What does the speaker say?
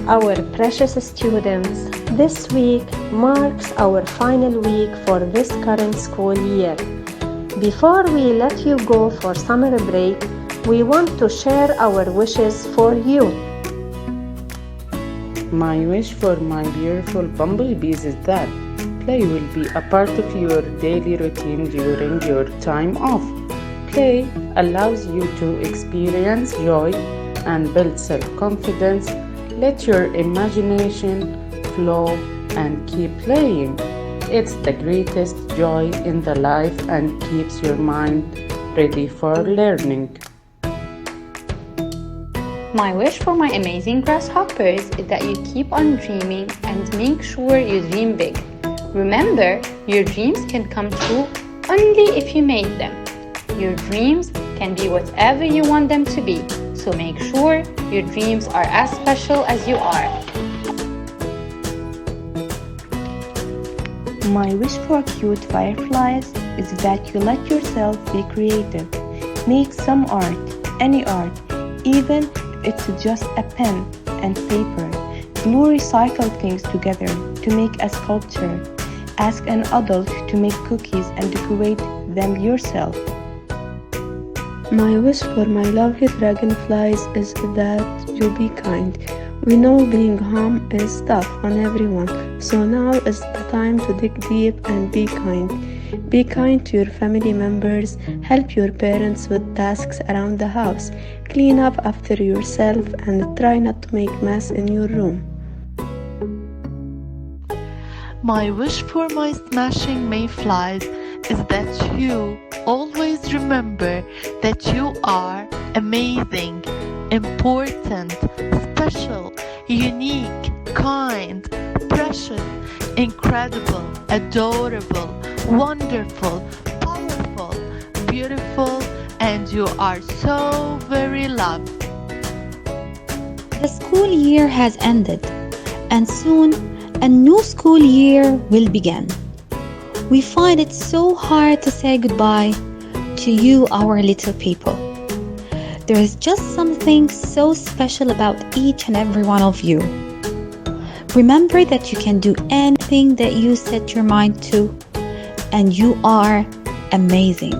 Our precious students, this week marks our final week for this current school year. Before we let you go for summer break, we want to share our wishes for you. My wish for my beautiful bumblebees is that play will be a part of your daily routine during your time off. Play allows you to experience joy and build self-confidence. Let your imagination flow and keep playing. It's the greatest joy in the life and keeps your mind ready for learning. My wish for my amazing grasshoppers is that you keep on dreaming and make sure you dream big. Remember, your dreams can come true only if you make them. Your dreams can be whatever you want them to be, so make sure your dreams are as special as you are. My wish for cute fireflies is that you let yourself be creative. Make some art, any art, even if it's just a pen and paper. Glue recycled things together to make a sculpture. Ask an adult to make cookies and decorate them yourself. My wish for my lovely dragonflies is that you be kind. We know being home is tough on everyone, so now is the time to dig deep and be kind. Be kind to your family members, help your parents with tasks around the house, clean up after yourself, and try not to make mess in your room. My wish for my smashing mayflies is that you always remember that you are amazing, important, special, unique, kind, precious, incredible, adorable, wonderful, powerful, beautiful, and you are so very loved. The school year has ended, and soon a new school year will begin. We find it so hard to say goodbye to you, our little people. There is just something so special about each and every one of you. Remember that you can do anything that you set your mind to, and you are amazing.